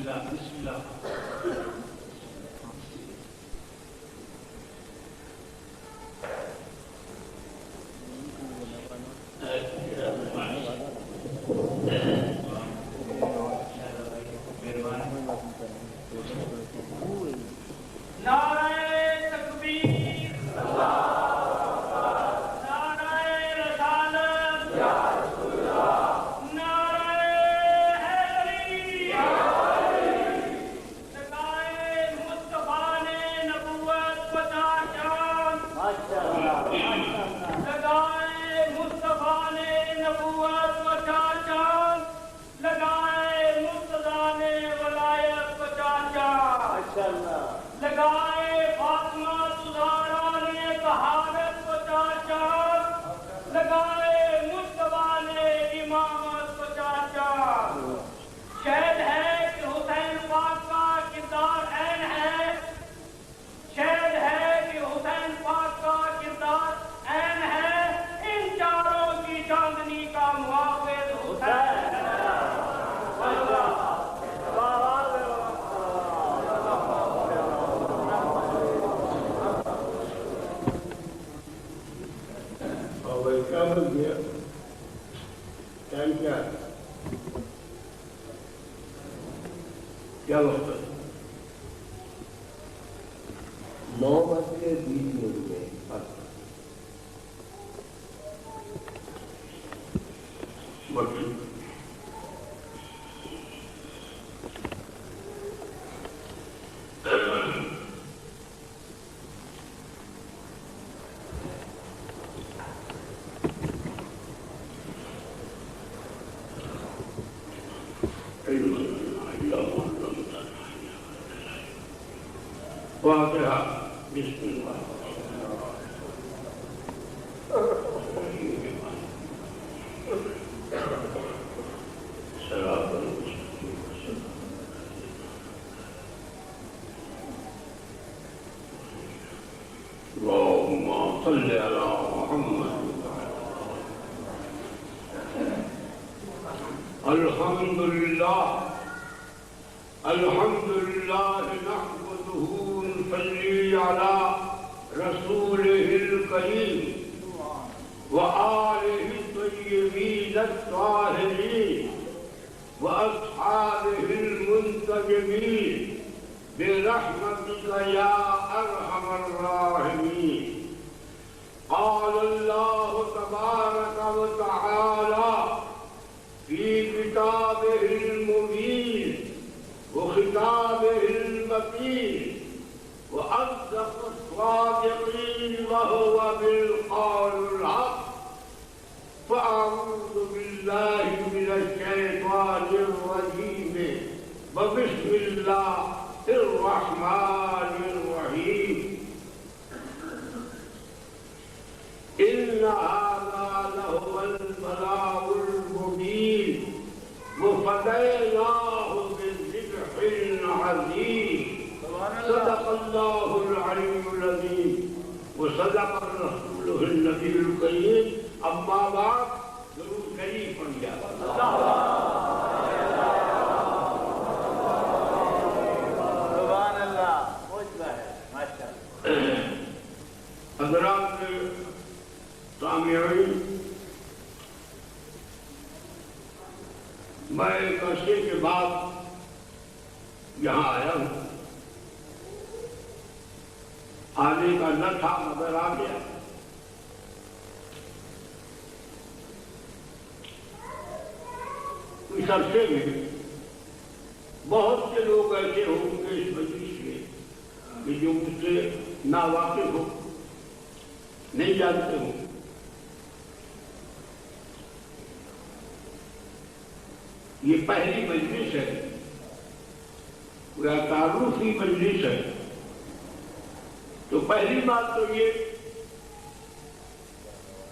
اللہ بسم اللہ کیا وقت ہے؟ 9:20 فاتحہ بسم اللہ اللهم صل على محمد الحمد لله نحمده ونصلي على رسوله الكريم وآله الطيبين الطاهرين وأصحابه المنتجبين برحمتك يا أرحم الراحمين. قال الله تبارك وتعالى في كتابه المبين وخطابه المتين وأصدق الصادقين وهو بالقول الحق. فأعوذ بالله من الشيطان الرجيم وبسم الله الرحمن الرحيم. إن هذا لهو البلاء المبين وفديناه بذبح عظيم. صدق الله العلي العظيم وصدق رسوله النبي الكريم. أما بعد درود شریف پڑھیے. سبحان اللہ. پہنچتا ہے ماشاء اللہ. حضرات سامعین، میں ایک عرصے کے بعد یہاں آیا ہوں. آنے کا نہ تھا مگر آ گیا. اس عرصے میں بہت سے لوگ ایسے ہوں گے اس مجلس میں کہ جو مجھ سے ناواقف ہو، نہیں جانتے ہوں. یہ پہلی مجلس ہے یا تعارفی مجلس ہے. تو پہلی بات تو یہ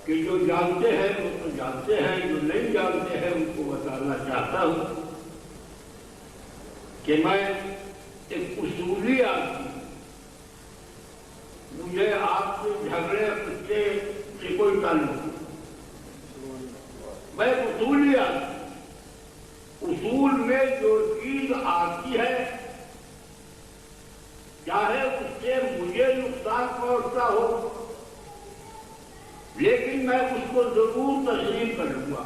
کہ جو جانتے ہیں وہ تو جانتے ہیں، جو نہیں جانتے ہیں ان کو بتانا چاہتا ہوں کہ میں ایک اصولی آدمی، مجھے آپ سے جھگڑے بچے سے کوئی تعلق نہیں. میں اصولی آدمی، اصول میں جو چیز آتی ہے دور تشریف کروں گا،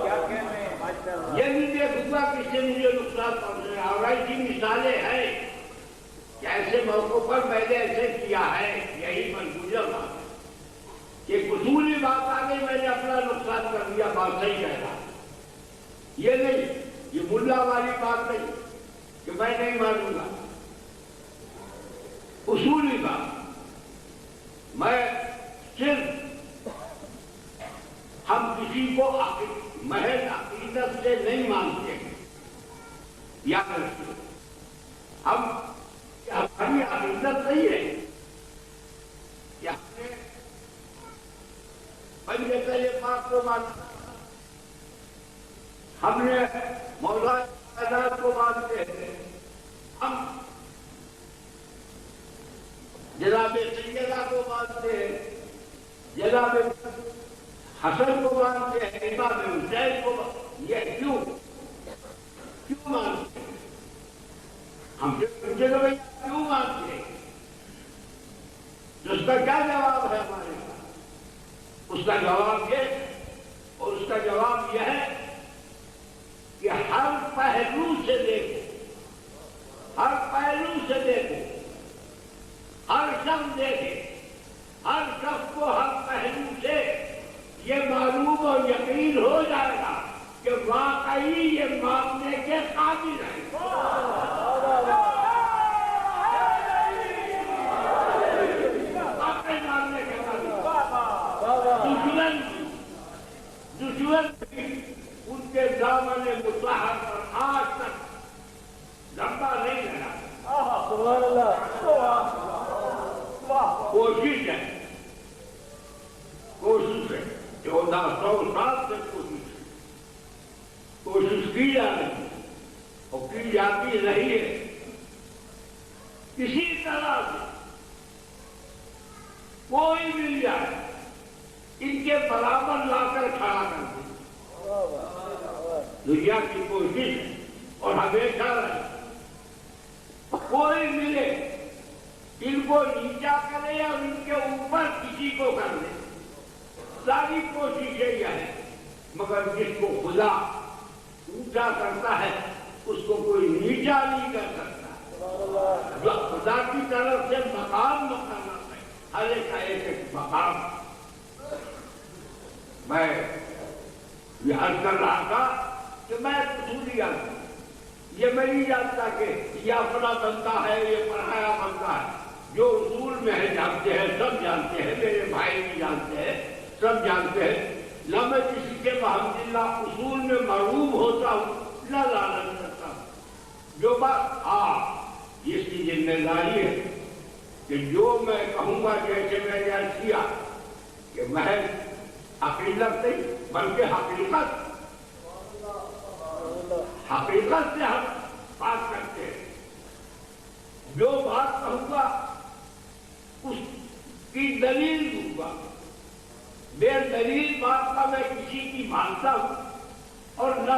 کیا کہنے ہیں، ماشاءاللہ۔ یہ نہیں دیکھوں گا کس سے مجھے نقصان پہنچے، اور ایسی مثالیں ہیں کہ ایسے موقع پر میں نے ایسے کیا ہے، یہی منصوبہ بات ہے کہ قصوری بات آ گئی، میں نے اپنا نقصان کر دیا، بات صحیح کہہ رہا، یہ نہیں، یہ ملا والی بات نہیں کہ میں نہیں مانوں گا، اصولی بات۔ میں صرف ہم کسی کو محض عقیدت سے نہیں مانتے ہیں، یاد رکھیے، ہماری عقیدت نہیں ہے کہ ہم نے پنجتل پاک کو ماننا، ہم نے مولا کائنات کو مانتے ہیں، ہم جناب سیدہ کو مانتے ہیں، جناب حسن کو مانتے ہیں، امام حسین کو یہ کیوں مانتے ہیں؟ ہم سے پوچھے تو بھائی کیوں مانتے ہیں؟ اس کا کیا جواب ہے ہمارے پاس؟ اس کا جواب یہ، اور اس کا جواب یہ ہے کہ ہر پہلو سے دیکھو، ہر پہلو سے دیکھو، ہر شخص دیکھے، ہر شخص کو ہر پہلو سے یہ معلوم اور یقین ہو جائے گا کہ واقعی یہ ماننے کے قابل ہے۔ واقعی ماننے کے قابل۔ دشمن بھی ان کے دامن مطہر پر آج تک لمبا نہیں رہا۔ سبحان اللہ۔ کوشش ہے، کوشش ہے، 1400 سال سے کوشش کی جا رہی ہے اور کی جاتی رہی ہے، کسی طرح سے کوئی مل جائے ان کے برابر لا کر کھڑا کر دے، دنیا کی کوشش ہے اور ہمیشہ رہے، کوئی ملے ان کو نیچا کرے اور ان کے اوپر کسی کو کر دے، ساری کوششیں یہ ہے، مگر جس کو خدا اونچا کرتا ہے اس کو کوئی نیچا نہیں کر سکتا۔ جو خدا کی طرف سے مقام مقرر ہے، ہر ایک کا ایک ایک مقام۔ میں یہ عرض کر رہا تھا کہ میں اصولی آدمی، یہ میں نہیں جانتا کہ یہ اپنا بنتا ہے، یہ پڑھایا بنتا ہے، جو اصول میں ہے جانتے ہیں، سب جانتے ہیں، میرے بھائی بھی جانتے ہیں، سب جانتے ہیں، نہ میں کسی کے الحمدللہ اصول میں معروف ہوتا ہوں، نہ لالچ کرتا ہوں۔ جو بات اس کی ذمہ داری ہے کہ جو میں کہوں گا، جیسے میں نے عرض کیا کہ محض عقیدت نہیں بلکہ حقیقت سے ہم بات کرتے ہیں، جو بات کہوں گا اس کی دلیل دوں گا، بے دلیل بات کا میں کسی کی مانتا ہوں اور نہ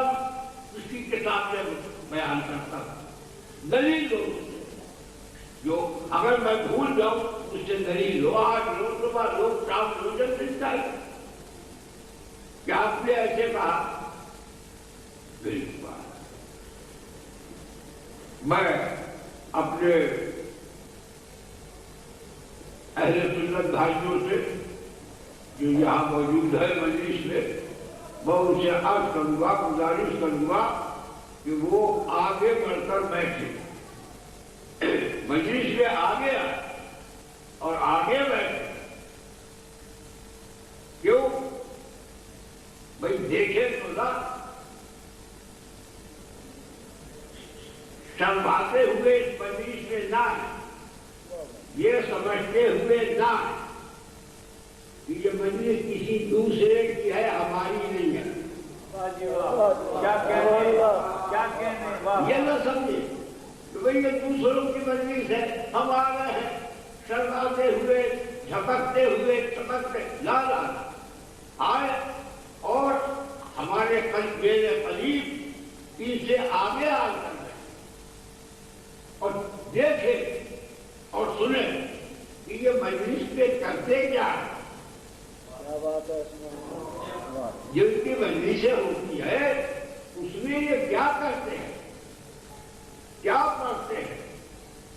اس کی کتاب میں بیان کرتا ہوں، دلیل دو، جو اگر میں بھول جاؤں اس سے دلیل لو، آج لو، صبح لو، شام لو، جب دل چاہیے کہ آپ نے ایسے کہا، بالکل میں اپنے اہل سنت بھائیوں سے جو یہاں موجود ہے مجلس میں، میں ان سے عرض کروں گا، گزارش کروں گا کہ وہ آگے بڑھ کر بیٹھے، مجلس میں آگے آئے اور آگے بیٹھے۔ کیوں؟ بھائی دیکھیں تو نا، شرماتے ہوئے اس مجلس میں نہ ہے، یہ سمجھتے ہوئے نہ ہے کہ یہ مجلس کسی دوسرے کی ہے، ہماری نہیں ہے، یہ نہ سمجھے کہ بھئی یہ دوسروں کی مجلس ہے، ہم آ رہے ہیں شرماتے ہوئے، جھپکتے ہوئے، چمکتے، لا لا آئے اور ہمارے میرے قریب ان سے آگے آ کر اور دیکھیں اور سنیں کہ یہ مجلس پہ کرتے کیا ہے، جن کی مجلسیں ہوتی ہے اس میں یہ کیا کرتے ہیں، کیا پڑھتے ہیں،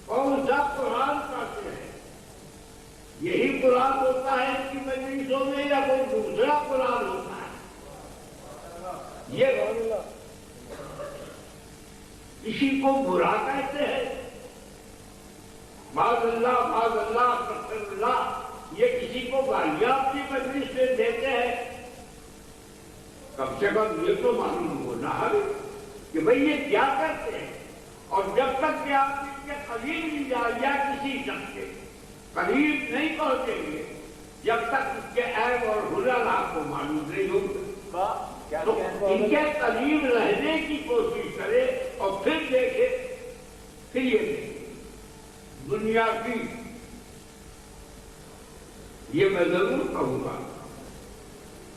کون سا قرآن پڑھتے ہیں؟ یہی قرآن ہوتا ہے ان کی مجلسوں میں یا کوئی دوسرا قرآن ہوتا ہے؟ یہ کسی کو برا کہتے ہیں، معاذ اللہ استغفر اللہ، یہ کسی کو گالیاں اپنی مجلس میں دیتے ہیں؟ کم سے کم یہ تو معلوم ہونا ہے کہ بھئی یہ کیا کرتے ہیں۔ اور جب تک کہ آپ ان کے قریب نہیں جائیں یا کسی شخص کے قریب نہیں پہنچیں گے، جب تک اس کے عیب اور حلل آپ کو معلوم نہیں ہوگا، تو ان کے قریب رہنے کی کوشش کرے اور پھر دیکھے، پھر یہ دیکھے دنیا کی، یہ میں ضرور کہوں گا،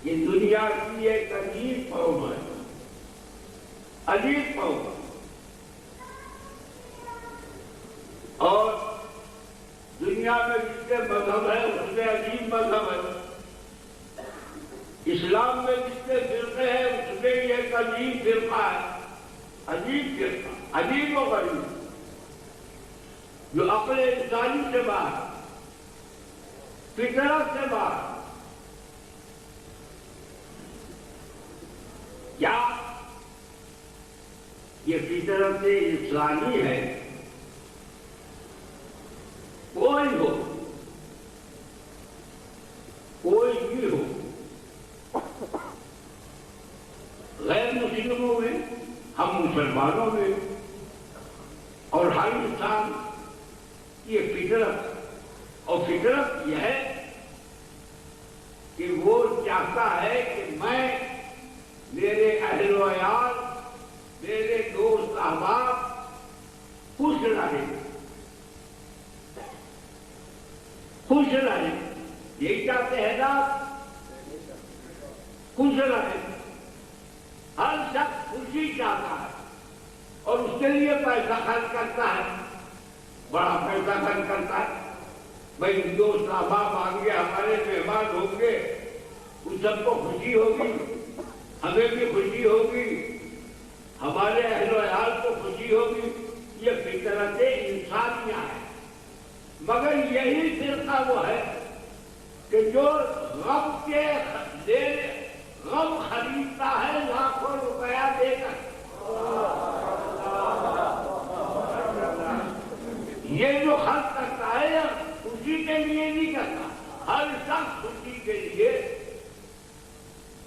یہ دنیا کی ایک عجیب قوم ہے، عجیب قوم، اور دنیا میں جتنے مذہب ہیں اس میں عجیب مذہب ہے، اسلام میں جتنے فرقے ہیں اس میں یہ ایک عجیب فرقہ ہے، عجیب فرقہ، عجیب و غریب، جو عقل انسانی سے باہر، فطرت سے باہر، کیا یہ فطرت انسانی ہے؟ کوئی ہو، کوئی بھی ہو، غیر مسلموں میں، ہم مسلمانوں میں، اور ہر انسان یہ فطرت، اور فطرت یہ ہے کہ وہ چاہتا ہے کہ میں، میرے اہل و عیال، میرے دوست احباب خوش رہیں، خوش رہیں، یہی چاہتے ہیں نا، خوش رہیں، ہر شخص خوشی چاہتا ہے اور اس کے لیے پیسہ خرچ کرتا ہے، بڑا پیسہ خرچ کرتا ہے، بھائی دوست احباب آئیں گے، ہمارے مہمان ہوں گے، ان سب کو خوشی ہوگی، ہمیں بھی خوشی ہوگی، ہمارے اہل و عیال کو خوشی ہوگی، یہ فطرت انسانیہ ہے۔ مگر یہی فرقہ وہ ہے کہ جو غم کے غم خریدتا ہے لاکھوں روپیہ دے کر، یہ جو خرچ کرتا ہے خوشی کے لیے نہیں کرتا، ہر شخص خوشی کے لیے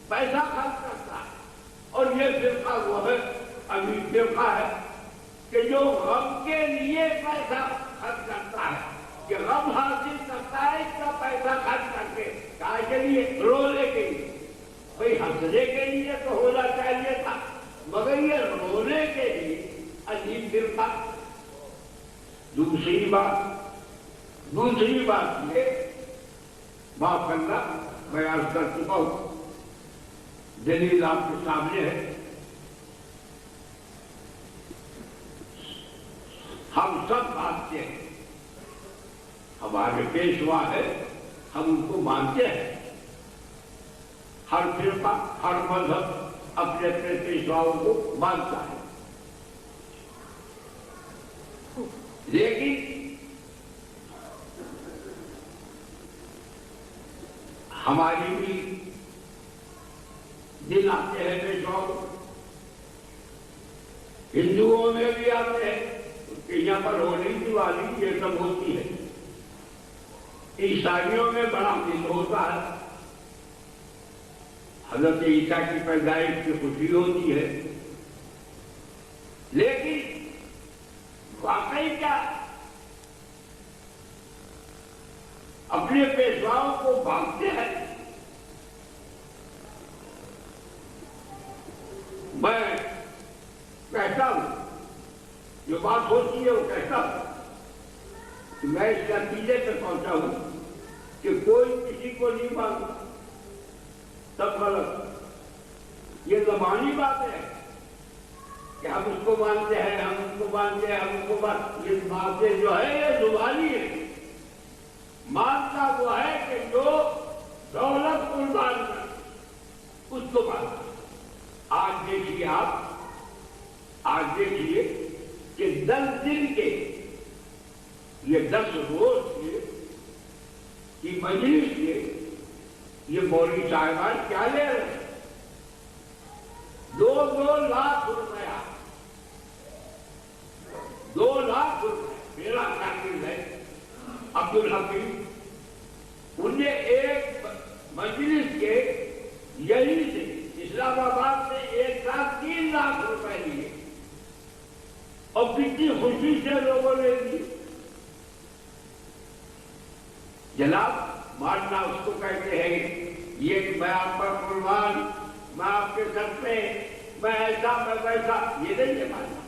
پیسہ خرچ کرتا ہے، اور یہ فرقہ وہ ہے، ابھی فرقہ ہے کہ جو غم کے لیے پیسہ خرچ کرتا ہے، کہ غم حاصل کرتا ہے اس کا پیسہ خرچ کر کے، کہا کے لیے رونے کے لیے، بھئی ہنسنے کے لیے تو ہونا چاہیے تھا، مگر یہ رونے کے لیے عجیب فرقہ۔ دوسری بات یہ، معاف کرنا میں عرض کر چکا ہوں، دلیل آپ کے سامنے ہے، ہم سب مانتے ہیں، ہمارے پیشوا ہے، ہم ان کو مانتے ہیں، ہر فرقہ، ہر مذہب اپنے اپنے پیشواؤں کو مانتا ہے، لیکن ہماری بھی دن آتے ہیں پیشواؤں، ہندوؤں میں بھی آتے ہیں، کہ یہاں پر ہولی دیوالی یہ سب ہوتی ہے، عیسائیوں میں بڑا دن ہوتا ہے، حضرت عیسیٰ کی پیدائش کی خوشی ہوتی ہے، لیکن واقعی کیا اپنے پیشواؤں کو بانٹتے ہیں؟ میں کہتا ہوں، جو بات ہوتی ہے وہ کہتا ہوں کہ میں اس نتیجے پہ پہنچا ہوں کہ کوئی کسی کو نہیں مانتا، سب غلط، یہ زبانی بات ہے کہ ہم اس کو مانتے ہیں، ہم اس کو مانتے ہیں، ہم اس کو مانتے، یہ باتیں جو ہے یہ زبانی ہے، مانتا وہ ہے کہ جو دولت قربان کر اس کو مانتا. آج دیکھیے آج دیکھیے کہ 10 دن کے یہ 10 روز کے کی مجلس کے یہ مولوی صاحبان کیا لے رہے ہیں؟ 2 لاکھ روپیہ 2 لاکھ روپئے. میرا شاگرد ہے عبدالحفیظ، انہیں ایک مجلس کے یہی سے اسلام آباد سے 1.3 لاکھ روپئے لیے اور کتنی خوشی سے لوگوں نے دی. جناب ماننا اس کو کہتے ہیں یہ کہ میں آپ پر قربان، میں آپ کے سر پہ، میں ایسا میں ویسا، یہ نہیں ہے ماننا.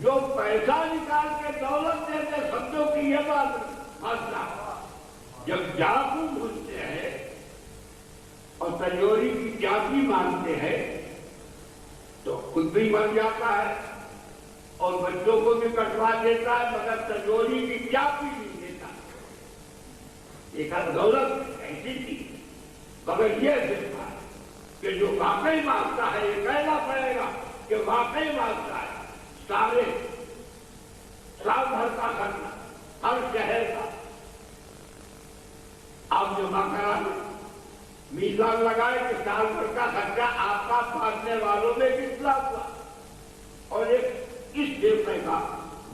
جو پیسہ نکال کے دولت دیتے سمجھو کہ یہ بات مسئلہ. جب جادو بھولتے ہیں اور تجوری کی چابی مانگتے ہیں تو خود بھی مر جاتا ہے اور بچوں کو بھی کٹوا دیتا ہے، مگر تجوری کی چابی نہیں دیتا. ایک دولت ایسی تھی، مگر یہ سکھا کہ جو واقعی مانگتا ہے یہ کہنا پڑے گا کہ واقعی مانگتا ہے. سال بھر کا کرنا، ہر شہر کا آپ جمع کرا لیں، میزان لگائے کہ سال بھر کا خرچہ آپ کا پھانسنے والوں میں کتنا ہوا اور اس دیوتے کا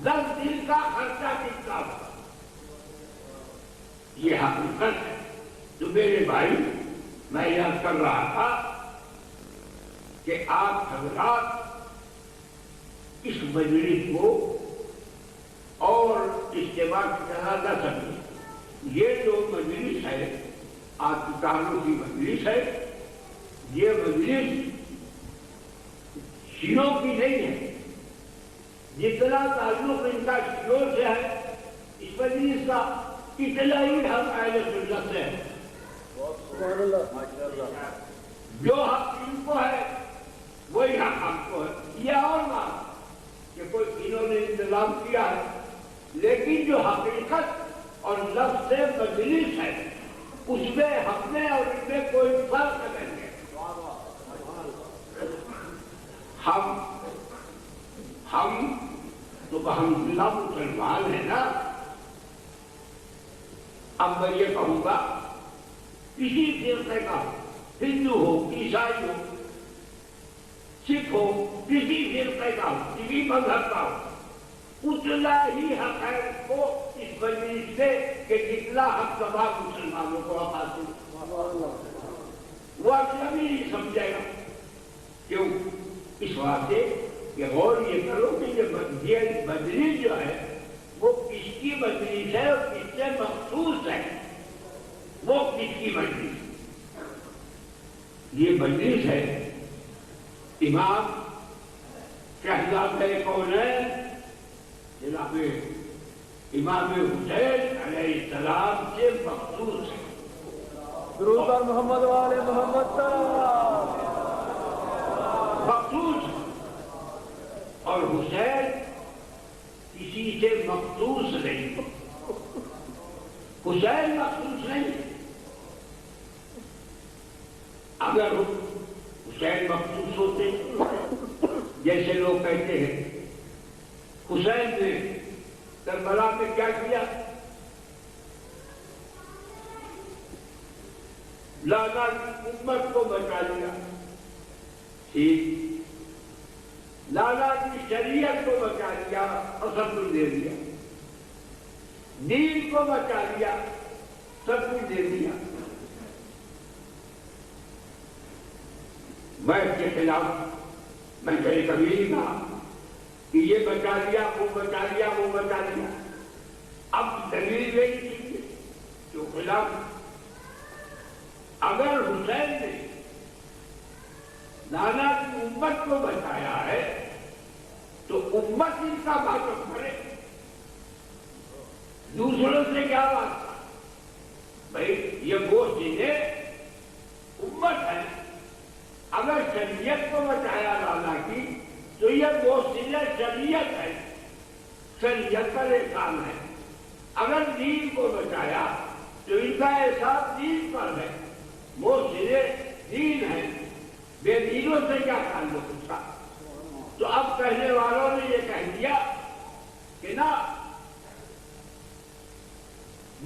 10 دن کا خرچہ کتنا ہوا. یہ حقیقت ہے. تو میرے بھائی میں یاد کر رہا تھا کہ آپ حضرات اس مجلس کو اور اجتماع کی طرح نہ سمجھیں. یہ جو مجلس ہے آپ کی کہانوں کی مجلس ہے، یہ مجلس شیعوں کی نہیں ہے. جتنا تعلق ان کا شیعوں سے ہے اس مجلس کا اتنا ہی ہم اہل سنت سے ہے. جو حق ان کو ہے وہی حق ہم کو ہے. یہ اور بات کہ کوئی انہوں نے انتظام کیا ہے، لیکن جو حقیقت اور لفظ سے مجلس ہے اس میں ہم نے اور ان میں کوئی فرق نہیں ہے. ہم تو الحمدللہ مسلمان ہیں نا. اب میں یہ کہوں گا کسی فرقے کا، ہندو ہو، عیسائی ہو، سکھ ہو، کسی فرقے کا ہو، کسی مذہب کا ہو، اتنا ہی حق ہے اس کو اس مجلس سے کہ جتنا حق تمام مسلمانوں کو حاصل. وہ اجنبی نہیں سمجھے گا. کیوں؟ اس واسطے کہ غور یہ کرو کہ یہ مجلس جو ہے وہ کس کی مجلس ہے اور کس سے مخصوص ہے. وہ کس کی مجلس؟ یہ مجلس ہے امام شہزادہ کونین جناب امام حسین علیہ السلام سے مخصوص ہے. درود بر محمد و آل محمد مخصوص ہے. اور حسین کسی سے مخصوص نہیں. حسین مخصوص نہیں. اگر حسین مخصوص ہوتے جیسے لوگ کہتے ہیں حسین نے کربلا میں کیا کیا؟ لالا کی امت کو بچا لیا. ٹھیک، لالا کی شریعت کو بچا لیا اور سب کچھ دے دیا. دین کو بچا لیا، سب کچھ دے دیا. میں اس کے خلاف میں کبھی نہیں کہا کہ یہ بچا لیا، وہ بچا لیا، وہ بچا لیا. اب دلیل نہیں چاہیے جو خلاف. اگر حسین نے لالا کی امت کو بچایا ہے تو امت ان کا بات کرے. دوسروں سے کیا بات؟ بھائی یہ وہ چیزیں امت ہے. اگر شریعت کو بچایا لالا کی تو یہ وہ چیزیں شریعت ہے، شریعت پر احسان ہے. اگر دین کو بچایا تو ان کا احسان دین پر ہے. وہ سرے دین ہے، بے دینوں سے کیا تعلق اس کا؟ تو اب کہنے والوں نے یہ کہہ دیا کہ نا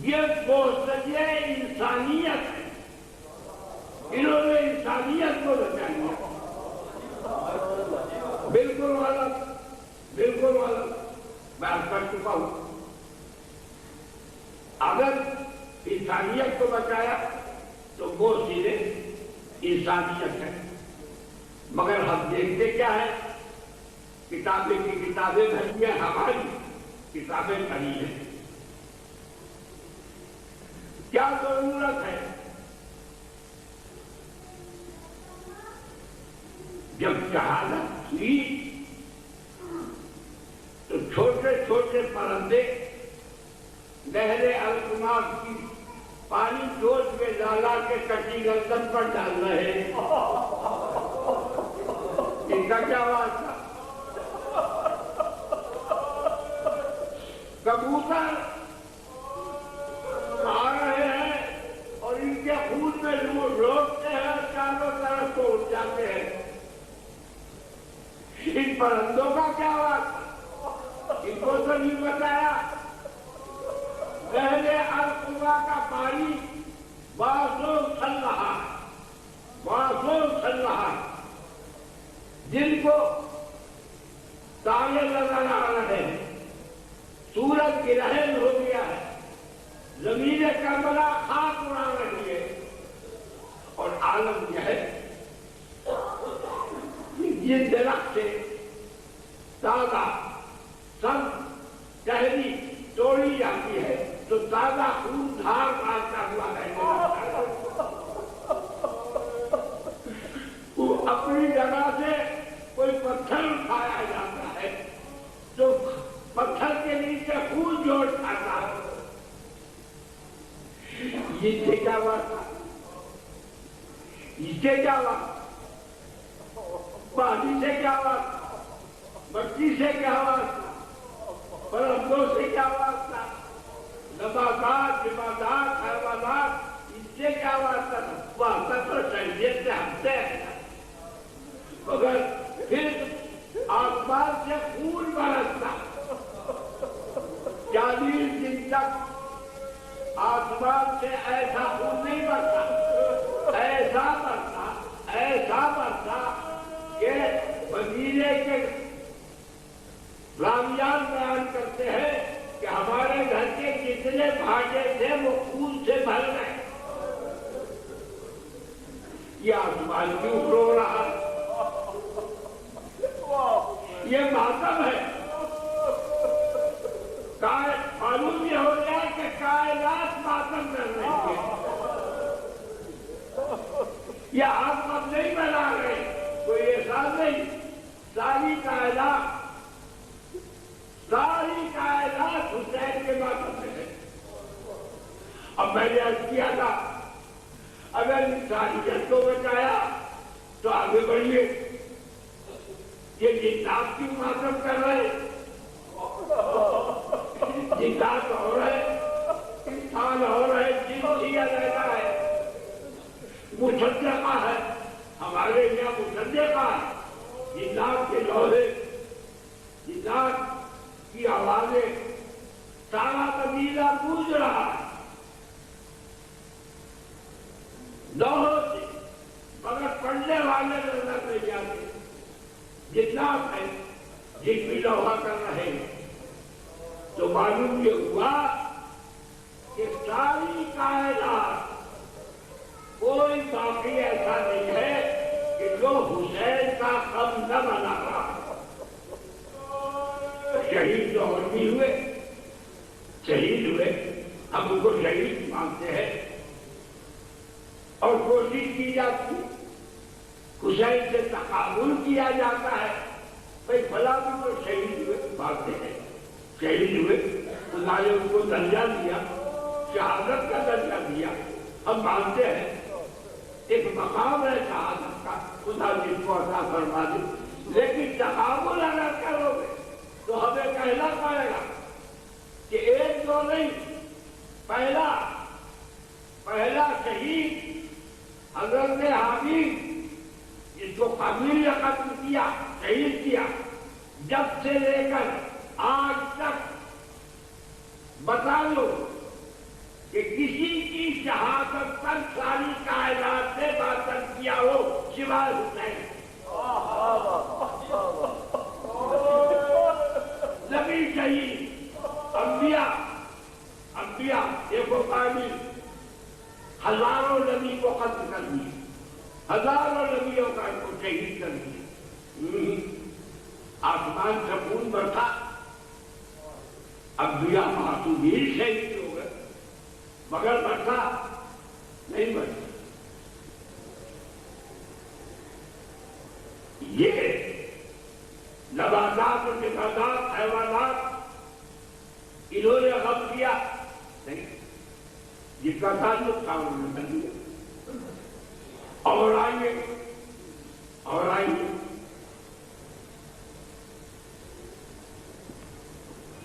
یہ موسیقی انسانیت ہے، انہوں نے انسانیت کو بچایا۔ بالکل غلط، بالکل غلط، میں کر چکا ہوں۔ اگر انسانیت کو بچایا تو وہ سیدھے انسانیت ہے، مگر ہم دیکھتے کیا ہے؟ کتابیں کی کتابیں بھری ہیں، ہماری کتابیں پڑھی ہیں۔ کیا ضرورت ہے؟ جب جہالت ہوئی تو چھوٹے چھوٹے پرندے نہر القمار کی پانی جوش میں ڈالا کے کٹی گردن پر ڈال رہے ہیں۔ ان کا کیا واسطہ؟ کبوتر کھا رہے ہیں اور ان کے خون میں لوٹتے ہیں، چاروں طرف کو اٹھ جاتے ہیں۔ ان پرندوں کا کیا واسطہ؟ ان کو تو نہیں بتایا۔ نہر القمار کا پانی بازوں چل رہا ہے، بازوں چل رہا ہے، جن کو تارے نظر آ رہے ہیں، سورج گرہن ہو گیا ہے، زمین کربلا خاک اڑا رہی ہے، اور عالم یہ ہے یہ درخت سے تازہ سب ٹہنی توڑی جاتی ہے تو تازہ خون دھار مارتا ہوا رہتا ہے۔ اپنی جگہ سے کوئی پتھر اٹھایا جاتا ہے تو پتھر کے نیچے خون جوڑ کھاتا ہے۔ یہ سے کیا بات؟ اس سے کیا بات؟ پانی سے کیا بات؟ مٹی سے کیا بات؟ پرندوں سے کیا بات تھا؟ نباتات، جمادات، حیوانات، اس سے کیا بات تھا؟ واسطہ تو شہریت سے ہٹتے ہیں، مگر پھر آسمان سے خون برستا 40 دن تک آسمان سے ایسا خون نہیں برتا، ایسا برتا کہ مدینے کے رامیان بیان کرتے ہیں کہ ہمارے گھر کے جتنے بھاٹے تھے وہ خون سے بھر گئے۔ یہ آسمان کیوں رو رہا ہے؟ یہ ماتم ہے۔ معلوم یہ ہو جائے کہ کائنات ماتم کر رہی ہے۔ یہ آپ اب نہیں بنا رہے، کوئی احساس نہیں، ساری کائنات حسین کے ماتم میں ہے۔ اب میں نے عرض کیا تھا اگر انسانیت کو بچایا تو آگے بڑھیے، یہ جنات کی ماتم کر رہے، جنات اور ہے، انسان اور ہے، جن کیا رہتا ہے، مصدقہ ہے، ہمارے یہاں مصدقہ ہے، جنات کے لوہے، جنات کی آوازیں، سارا مدینہ گونج رہا ہے لوہوں سے، مگر پڑھنے والے نظر نہیں آتے۔ جنات ہے جن بھی لوہا کر رہے ہیں، تو معلوم یہ ہوا کہ ساری کائنات کوئی باقی ایسا نہیں ہے کہ جو حسین کا غم نہ بنا رہا۔ شہید جو اور بھی ہوئے، شہید ہوئے، ہم ان کو شہید مانتے ہیں اور کوشش کی جاتی، حسین سے تقابل کیا جاتا ہے، بھائی فلاں بھی تو شہید ہوئے، مانتے ہیں شہید ہوئے، خدا نے ان کو درجہ دیا، شہادت کا درجہ دیا، ہم مانتے ہیں، ایک مقام ہے شہادت کا، خدا جس کو عطا فرما دے، لیکن تقابل اگر کرو گے تو ہمیں کہنا پڑے گا کہ ایک دو نہیں، پہلا شہید کر آج تک بتا دو کہ کسی کی شہادت پر ساری کائنات نے باطل کیا ہو سوائے حسین. نبی شہید انبیاء دیکھو کامل ہزاروں نبی کو قتل کر دیے, ہزاروں نبیوں کا ان کو شہید کر دیے. آسمان سے خون برسا, انبیاء معصومین شہید ہو گئے, مگر برسا نہیں برسا. یہ نباتات اور جمادات حیوانات انہوں نے غم کیا نہیں, جس کا تعلق تھا انہوں نے کر دیا. اور آئیے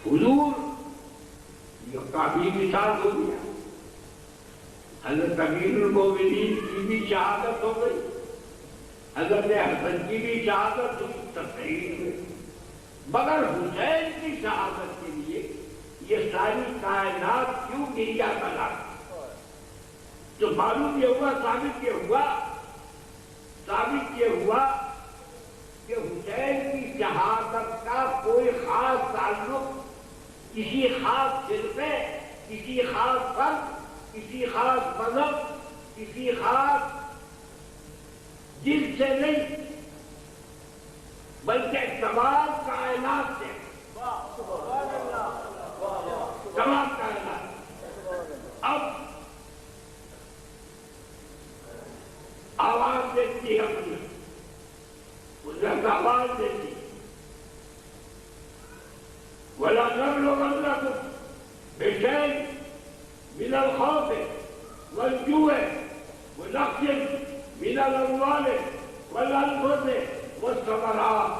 حضور یہ کافی مثال ہو گیا. حضرت امیر المومنین کی بھی شہادت ہو گئی, حضرت حسن کی بھی شہادت ہوئی, تصحیح ہوئی. مگر حسین کی شہادت کے لیے یہ ساری کائنات کیوں گریا کرا؟ تو معلوم یہ ہوا, ثابت یہ ہوا کہ حسین کی شہادت کا کوئی خاص تعلق کسی خاص فرقے, کسی خاص فرد, کسی خاص مذہب, کسی خاص جن سے نہیں, بلکہ تمام کائنات سے, تمام کائنات. اب آواز دیتی ہے اپنی, قدرت آواز دیتی, وَلَا نَبْلُغَنَّكُمْ بِشَيْءٍ مِنَ الْخَوْفِ وَالْجُوعِ وَنَقْصٍ مِنَ الْأَمْوَالِ وَالْأَنفُسِ وَالثَّمَرَاتِ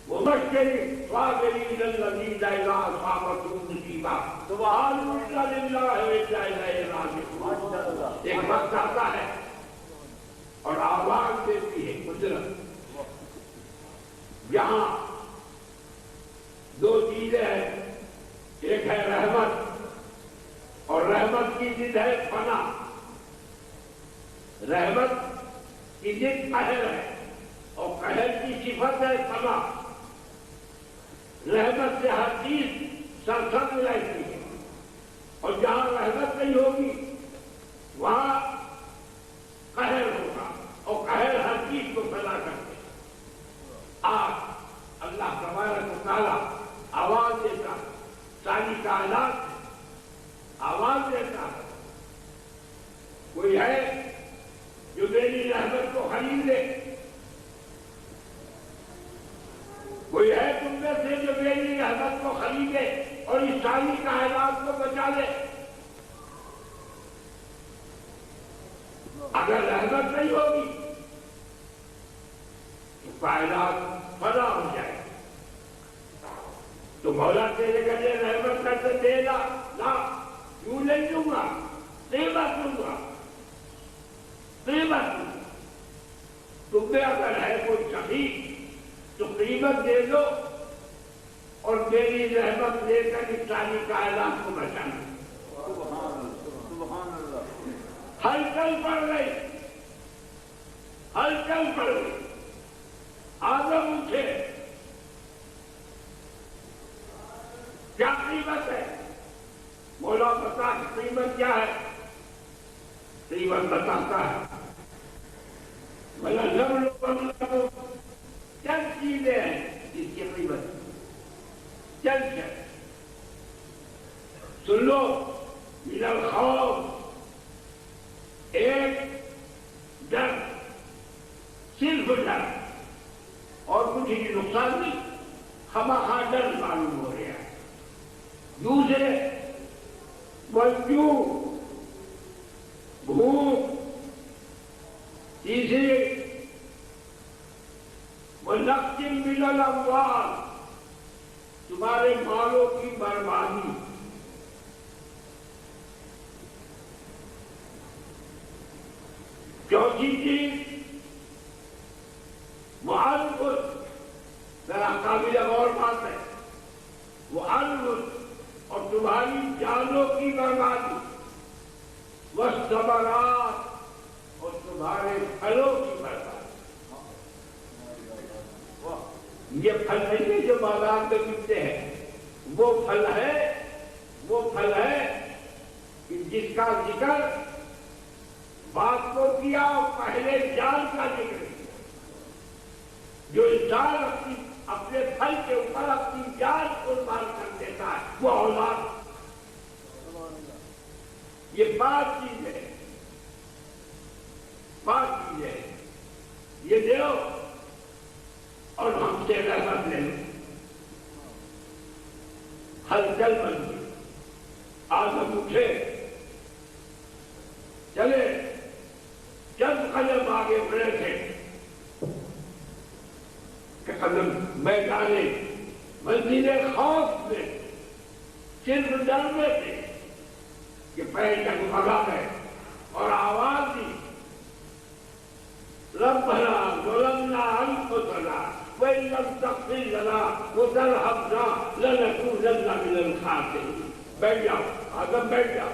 وَبَشِّرِ الصَّابِرِينَ الَّذِينَ إِذَا أَصَابَتْهُم مُّصِيبَةٌ قَالُوا إِنَّا لِلَّهِ وَإِنَّا إِلَيْهِ رَاجِعُونَ. ایک وقت آتا ہے اور آواز دیتی ہے قدرت. یہاں دو چیزیں ہیں, ایک ہے رحمت اور رحمت کی ضد ہے پناہ. رحمت کی ضد قہر ہے اور قہر کی صفت ہے پناہ. رحمت سے ہر چیز سرسبز رہتی ہے, اور جہاں رحمت نہیں ہوگی وہاں قہر ہوگا, اور قہر ہر چیز کو فنا کرتے. آج اللہ تبارک و تعالیٰ آواز دیتا, ساری کائنات آواز دیتا. کوئی ہے جو میری رحمت کو خرید لے؟ کوئی ہے تم میں سے جو میری رحمت کو خریدے اور اس ساری کائنات کو بچا لے؟ اگر رحمت نہیں ہوگی تو کائنات فنا ہو جائے. تو مولا تیرے گھر رحمت کرتے دے لا, کیوں نہیں دوں گا, قیمت دوں گا, قیمت. تم میں اگر ہے کوئی کمی تو قیمت دے دو اور میری رحمت لے کر اس ساری کائنات کو بچانا. ہلچل پڑ گئی, ہلچل پڑ گئی. آدم اٹھے, کیا قیمت ہے؟ مولا بتا کہ قیمت کیا ہے. قیمت بتاتا ہے, چند چیزیں ہیں جس کی قیمت, چند ہے. سن لو, من الخوف, ایک ڈر, صرف ڈر, اور کچھ ہی نقصان نہیں, خواہ ڈر معلوم ہو رہا ہے. دوسرے والجوع, بھوک. تیسرے ونقص من الاموال, تمہارے مالوں کی بربادی. چوتھی چیز معالکت, ذرا قابل غور بات ہے, یہ پھل نہیں ہے جو بازار میں ملتے ہیں، وہ پھل ہے کہ جس کا ذکر بات کو کیا اور پہلے جان کا ذکر کیا. جو انسان اپنے پھل کے اوپر اپنی جان قربان کر دیتا ہے وہ اولاد. یہ بات چیز ہے، یہ دو اور ہم سے رحمت لے لو. ہلچل بن گئی. آج ہم اٹھے، چلے، چند قدم آگے بڑھے تھے کہ قدم میدان منزل خوف میں صرف ڈرنے تھے کہ پیر ڈگمگا گئے اور آواز دی ربنا ظلمنا انفسنا وان لم تغفر لنا وترحمنا لنكونن من الخاسرين. بیٹھ جاؤ آدم، بیٹھ جاؤ،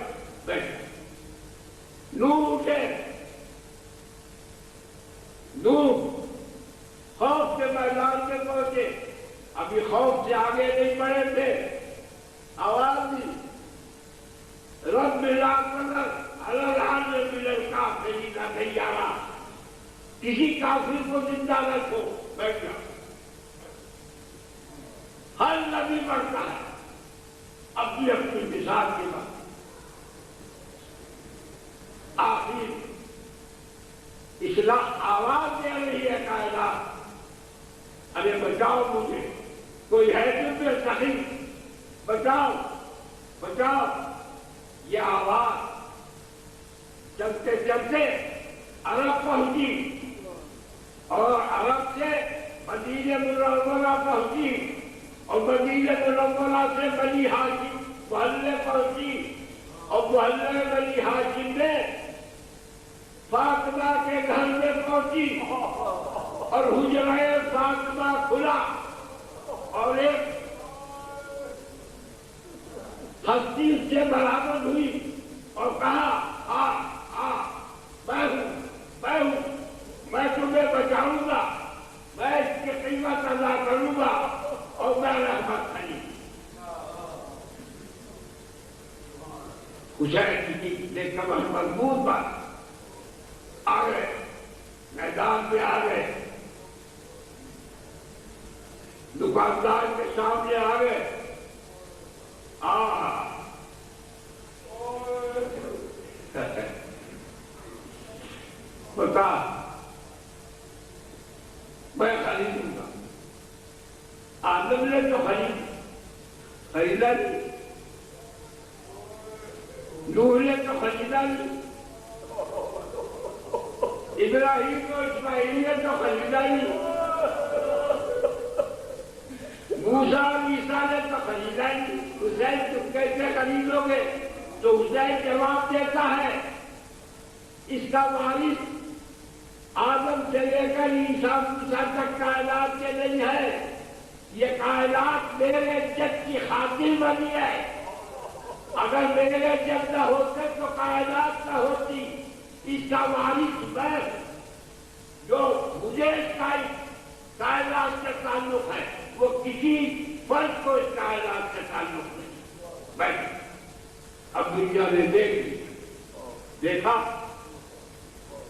بیٹھ جاؤ. نوح اٹھے، نوح خوف کے میدان میں پہنچے. ابھی خوف سے آگے نہیں بڑھے تھے. آواز دی رب لا تذر علی الارض من الکافرین دیارا. کسی کافر کو زندہ نہ چھوڑ. بیٹھ جاؤ. ہر نبی بڑھتا ہے اپنی اپنی مثال کے بعد. آخر اصلاح آواز دے رہی ہے کائنات، ارے بچاؤ مجھے، کوئی ہے تم میں سخی، بچاؤ بچاؤ. یہ آواز چلتے چلتے عرب پہنچی اور عرب سے مدینہ منورہ پہنچی اور مدینہ منورہ سے بنی ہاشم محلے پہنچی اور محلے بنی ہاشم میں فاطمہ کے گھر میں پہنچی اور حجرہ فاطمہ کھلا اور ایک ہستی اس سے برآمد ہوئی اور کہا میں تمہیں بچاؤں گا، میں اس کی قیمت ادا کروں گا اور میں رحمت کروں. حسین کی دیکھ کر مضبوط بات. آ گئے میدان میں، آ گئے دکاندار کے سامنے، آ گئے. بتا میں خریدوں گا. آدم نے تو خریدا نہیں، نوح نے تو خریدا نہیں، ابراہیم اور اسماعیل نے تو خریدا نہیں، موسیٰ اور عیسیٰ نے تو خریدا نہیں. حسین تم کیسے خریدو گے؟ تو حسین جواب دیتا ہے اس کا وارث آدم سے لے کر عیسیٰ موسیٰ تک کائنات کے نہیں ہے. یہ کائنات میرے جد کی خاطر بنی ہے. اگر میرے جد نہ ہوتے تو کائنات نہ ہوتی. اس کا وارث میں، جو مجھے اس کائنات سے تعلق ہے، وہ کسی فرد کو اس کائنات سے تعلق نہیں. بیٹھ. اب دنیا نے دیکھا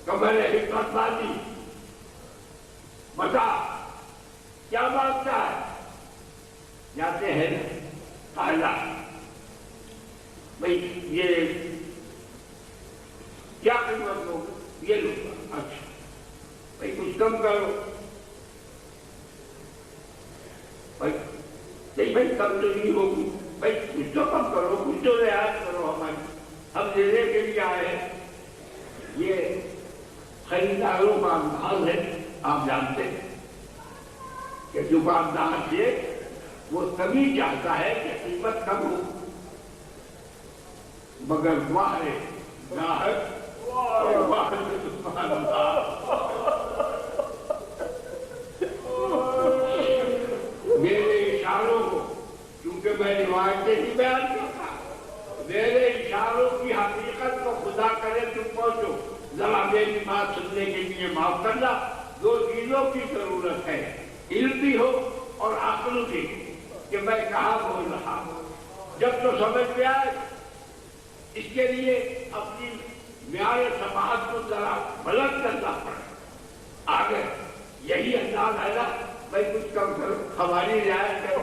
کمر حکمت والی. بتا کیا مانگتا ہے؟ جاتے ہیں کائنات بھائی یہ کیا قیمت ہوگی؟ یہ لوں گا. اچھا بھائی کچھ کم کرو. بھائی کم تو نہیں ہوگی، بھائی کچھ تو کم کرو، کچھ تو رعایت کرو ہماری. ہم لینے کے لیے آئے ہیں. یہ خریداروں کا انداز ہے. آپ جانتے ہیں کہ دکاندار سے وہ تبھی چاہتا ہے کہ قیمت کم ہو، مگر ماہر گاہک اور ماہر دکاندار میرے اشاروں کو، کیونکہ میں روایتیں ہی بیان کرتا، میرے اشاروں کی حقیقت کو خدا کرے تم پہنچو. ذرا میری بات سننے کے لیے معاف کرنا. دو چیزوں کی ضرورت ہے، علم بھی ہو اور عقل بھی کہ میں کہاں بول رہا ہوں. جب تو سمجھ میں آئے اس کے لیے اپنی معیار سماعت کو ذرا بلند کرنا پڑے. آگے یہی انداز ہے نا. میں کچھ کم کروں, ہماری رعایت کرو,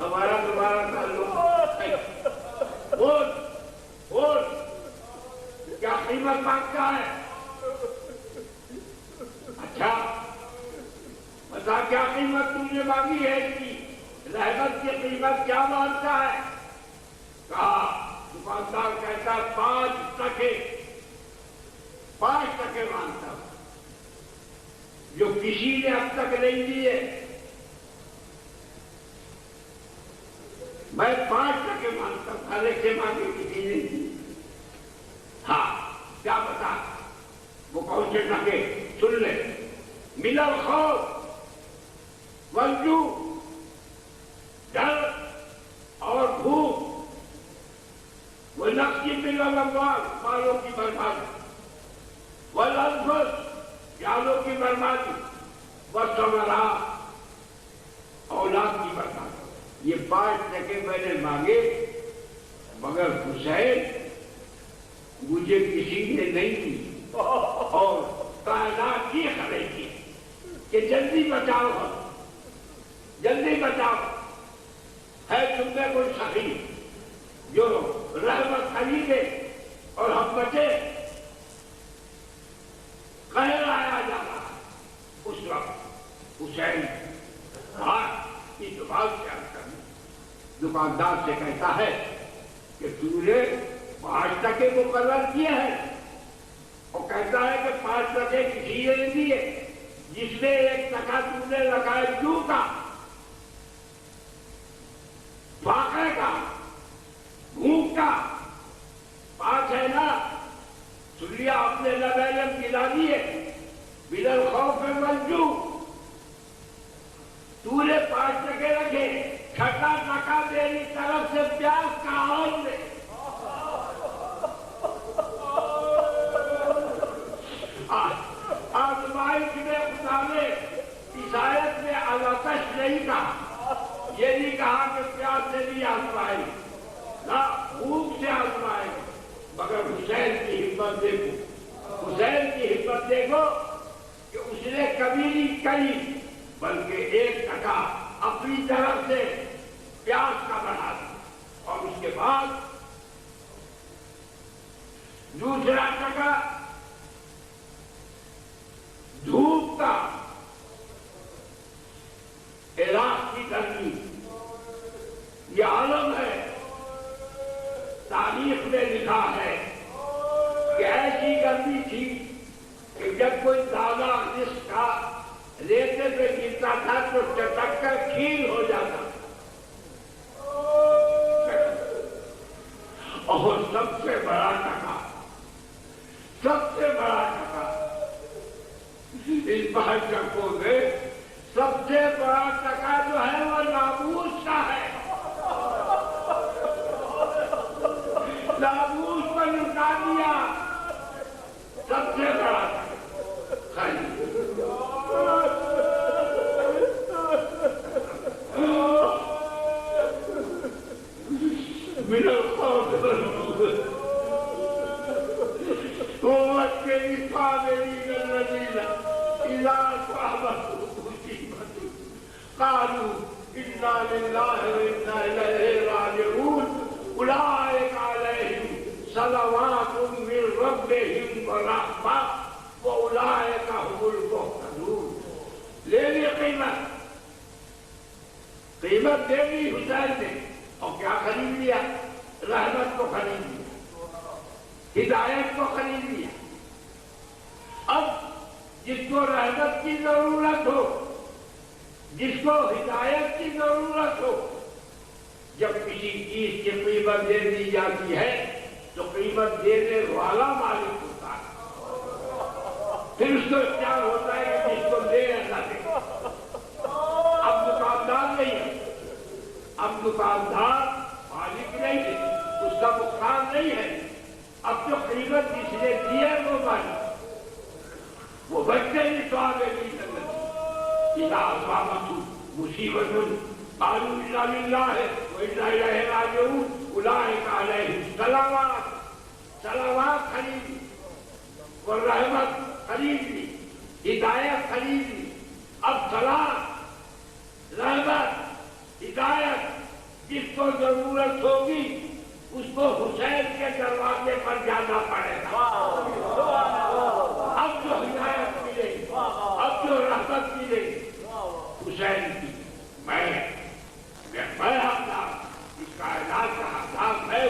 ہمارا تمہارا تعلق. بول کیا قیمت مانگتا ہے؟ اچھا بتا کیا قیمت تم نے مانگی ہے اس کی؟ رحمت کی قیمت کیا مانگتا ہے؟ کہا دکاندار کہتا 5 ٹکے مانگتا ہوں, جو کسی نے اب تک نہیں دیے. میں 5 ٹکے مانگتا ہوں, کھانے سے مانگے کسی نے دی. ہاں کیا بتا وہ کون سے ٹکے؟ سن لے. من الخوف والجوع, ڈر اور بھوک, ونقص من الاموال, مالوں کی بربادی, والانفس, جانوں کی بربادی, والثمرات, اولاد کی بربادی. یہ 5 ٹکے میں نے مانگے, مگر حسین مجھے کسی نے نہیں دی. اور کائنات کی خبر کی کہ جلدی بچاؤ, جلدی بچاؤ. ہے تم میں کوئی سخی جو رحمت خریدے اور ہم بچے؟ قہر آیا جا رہا. اس وقت حسین کی دکان سے دکاندار سے کہتا ہے کہ تم نے 5 ٹکے مقرر کیے ہیں, اور کہتا ہے کہ 5 ٹکے کسی نے نہیں دیے. جس نے 1 ٹکا تم نے لگایا جو کا, فاقے کا, بھوک کا. 5 ہے نا, سن لیا آپ نے لبیلم گلا دیے. من الخوف والجوع, تو نے 5 ٹکے رکھے. 6ٹا ٹکا میری طرف سے پیاس کا عون دے. آزمائش میں خدا نے عیسائیت میں الاتش نہیں کہا. یہ نہیں کہا کہ پیاس سے نہیں آزمائے, نہ بھوک سے آزمائے. مگر حسین کی ہمت دیکھو, حسین کی ہمت دیکھو کہ اس نے کبھی نہیں کری, بلکہ 1 ٹکا اپنی طرف سے پیاس کا بڑھا دیا. اور اس کے بعد دوسرا ٹکا دھوپ کا. عراق کی گرمی یہ عالم ہے, تاریخ میں لکھا ہے کہ ایسی گرمی تھی کہ جب کوئی دانا جس کا ریتے پہ گرتا تھا تو چٹک کر کھیر ہو جاتا. اور سب سے بڑا ٹکا اس 5 ٹکوں میں سب سے بڑا ٹکا جو ہے وہ ناموس کا ہے. ناموس پر لٹا دیا سب سے بڑا ٹکا. من الخوف والجوع, قوت کے لفاظی الذین اذا اصابتهم مصیبۃ قالوا انا للہ وانا الیہ راجعون اولئک علیہم صلوات من ربہم ورحمہ واولئک هم المہتدون. لے لی قیمت دے دی حسین نے, اور کیا خرید لیا؟ رحمت کو خرید لیا, ہدایت کو خرید لیا. اب جس کو رحمت کی ضرورت ہو, جس کو ہدایت کی ضرورت ہو, جب کسی چیز کی قیمت دے دی جاتی ہے تو قیمت دینے والا مالک ہوتا ہے. پھر اس کو اختیار ہوتا ہے کہ جس کو دے نہ دے. اب دکاندار نہیں ہے, اب دکاندار مالک نہیں ہے, اس کا مختار نہیں ہے. اب جو قیمت جس نے دی ہے وہ مالک, وہ بچے ہی تو آگے نہیں کرنا. مصیبت قالوا انا للہ وانا الیہ راجعون اولئک علیہم صلوات صلوات خرید لی اور رحمت خرید لی ہدایت خرید لی اب صلاح رحمت ہدایت جس کو ضرورت ہوگی اس کو حسین کے دروازے پر جانا پڑے گا اب جو ہدایت ملے گی اب جو رحمت ملے گی حسین کی میں اپنا اس کائنات کا حساب ہے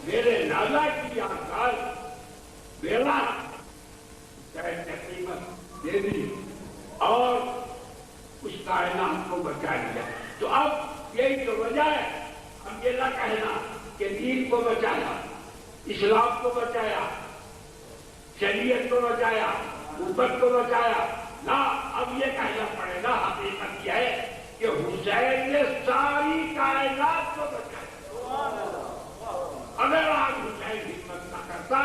میرے نانا کی یادگار میرا قیمت دے دی اور اس کائنات کو بچا لیا. تو اب یہی تو وجہ ہے ہم یہ نہ کہنا کہ دین کو بچایا اسلام کو بچایا شریعت کو بچایا امت کو بچایا نہ اب یہ کہنا پڑے گا حقیقت یہ ہے کہ حسین نے ساری کائنات کو بچایا. اگر آج حسین ہمت نہ کرتا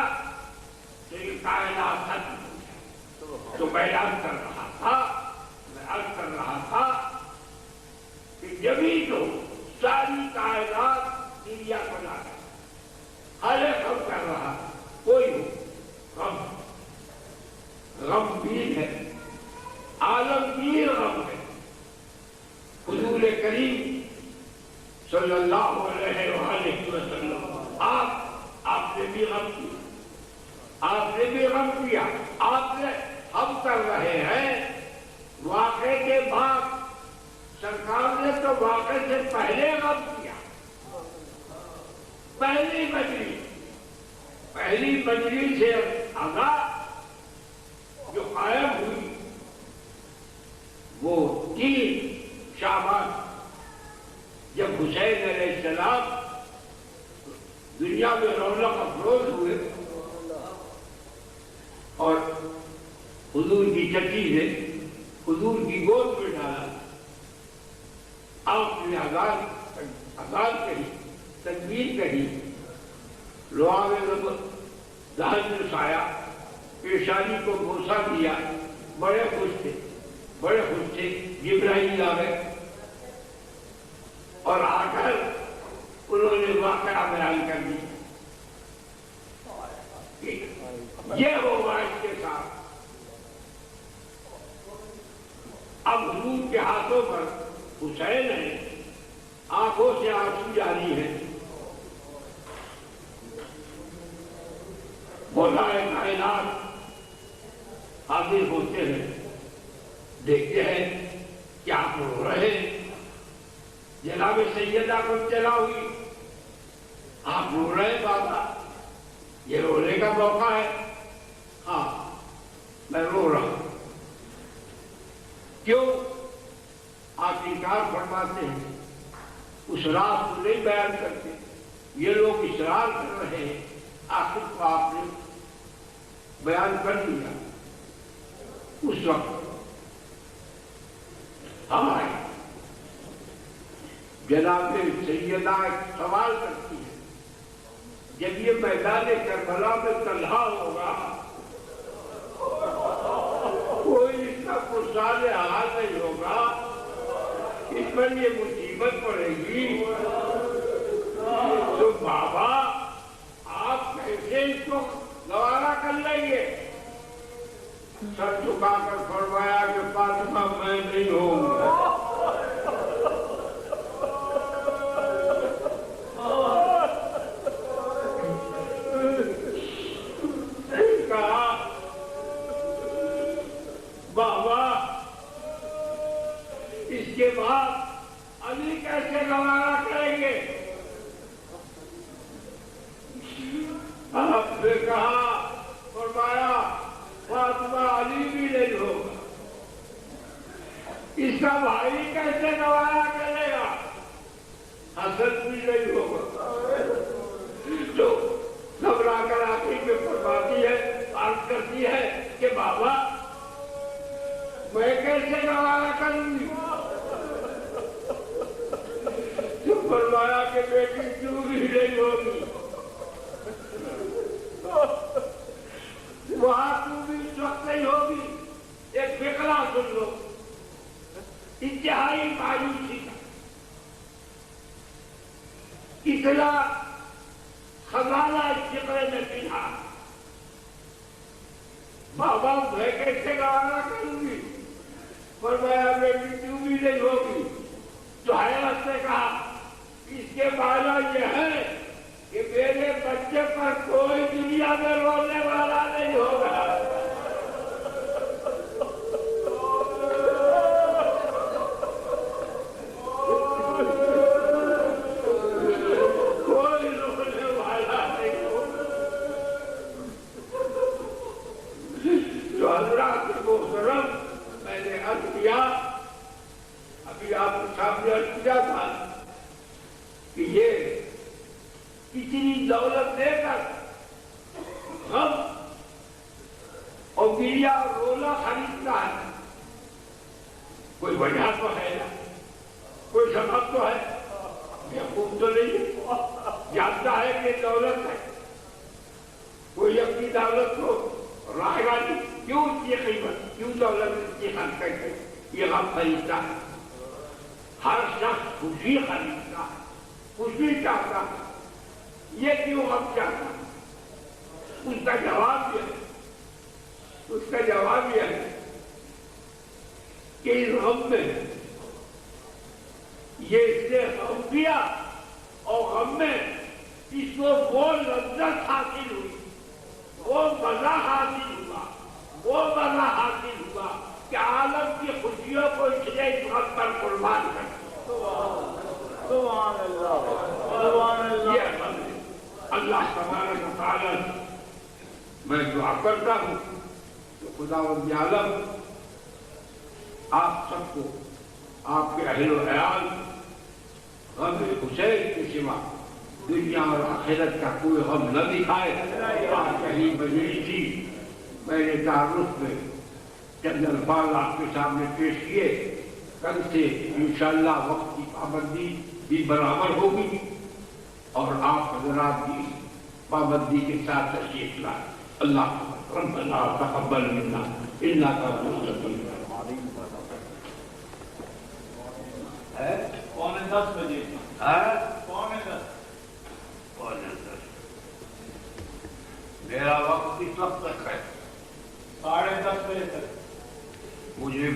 تو یہ کائنات ختم ہو جائے. تو میں عرض کر رہا تھا کہ جبھی تو ساری کائنات دنیا کو لا رہا ہر ایک غم کر رہا کوئی ہو غمگین ہے عالمگیر غم ہے. حضور کریم صلی اللہ علیہ وآلہ وسلم آپ نے بھی غم کیا آپ نے بھی غم کیا آپ نے ہم کر رہے ہیں واقعے کے بعد سرکار نے تو واقعے سے پہلے غم کیا. پہلی مجلس سے آغاز جو قائم ہوئی وہ 3 شعبان جب حسین علیہ السلام دنیا میں رونق افروز ہوئے اور حضور کی چچی نے حضور کی گود میں ڈالا. آپ نے اذان کہی تکبیر کہی لعاب دہن رسایا پیشانی کو بوسہ دیا. بڑے خوش تھے. جبرائیل آ گئے اور آ کر انہوں نے واقعہ بیان کر دیا. یہ ہوگا اس کے ساتھ. اب حضور کے ہاتھوں پر حسین ہے آنکھوں سے آنسو جاری ہے. مولا کائنات حاضر ہوتے ہیں دیکھتے ہیں کہ آپ رو رہے جناب سیدہ کو چلا ہوئی آپ رو رہے بابا یہ رونے کا موقع ہے. ہاں میں رو رہا ہوں. کیوں آپ انکار فرماتے ہیں اس راز کو نہیں بیان کرتے. یہ لوگ اصرار کر رہے ہیں آخر کو آپ نے بیان کر دیا. اس وقت ہمارے جناب سیدہ ایک سوال کرتی ہے جب یہ میدان کربلا میں تنہا ہوگا کوئی اس کا پرسان حال نہیں ہوگا اس پر یہ مصیبت پڑے گی تو بابا آپ کیسے اس کو گوارا کر لیں گے. سر چکا کر فرمایا کہ فاطمہ میں نہیں ہوں گا. کہا بابا اس کے بعد علی کیسے گوارا کریں گے. آپ نے کہا فرمایا فاطمہ علی بھی نہیں ہوگا. اس کا بھائی کیسے گوارا کرے گا حسن بھی نہیں ہوگا. تو گھبرا کر آخر میں فرماتی ہے عرض کرتی ہے کہ بابا میں کیسے گوارا کروں گی. تو فرمایا کہ بیٹی کیوں بھی نہیں ہوگی وہاں تو بھی اس وقت نہیں ہوگی. ایک فقرہ سن لو انتہائی مایوسی کا اتنا خزانہ فکر میں پنہا بابا میں کیسے گوارا کروں گی فرمایا بیٹی کیوں بھی نہیں ہوگی تو حیرت سے کہا اس کے معنی یہ ہے کہ میرے بچے پر کوئی دنیا میں رونے والا نہیں ہوگا کوئی رونے والا نہیں ہوگا جو حضرات محترم میں نے عرض کیا ابھی آپ کے سامنے عرض کیا تھا کہ یہ اتنی دولت دے کر غم اور گریا اور رونا خریدتا ہے کوئی وجہ تو ہے نا کوئی سبب تو ہے بیوقوف تو نہیں ہے جانتا ہے کہ دولت ہے کوئی اپنی دولت کو رائے گا نہیں کیوں اتنی قیمت کیوں دولت اتنی خرچ کرتے یہ غم خریدتا ہے ہر شخص خوشی خریدتا ہے خوشی چاہتا ہے یہ کیوں غم چاہتا ہے اس کا جواب یہ ہے کہ اس غم میں یہ اس نے غم کیا اور غم میں اس کو وہ لذت حاصل ہوئی وہ مزہ حاصل ہوا کہ عالم کی خوشیوں کو اس نے اس غم پر قربان کر سبحان اللہ یہ اللہ تبارک و تعالی میں دعا کرتا ہوں کہ خداوند عالم آپ سب کو آپ کے اہل و عیال غم حسین کے سوا دنیا اور آخرت کا کوئی غم نہ دکھائے آپ کہیں مجلس تھی میں نے تعارف میں چند الفاظ آپ کے سامنے پیش کیے کل سے انشاءاللہ وقت کی پابندی بھی برابر ہوگی اور آپ حضرات کی پابندی کے ساتھ تشریف لائیں اللہ ربنا تقبل منا انک انت السمیع العلیم ہے 9:45 بجے ہے 9:45 میرا وقت کس وقت تک ہے 10:30 بجے تک مجھے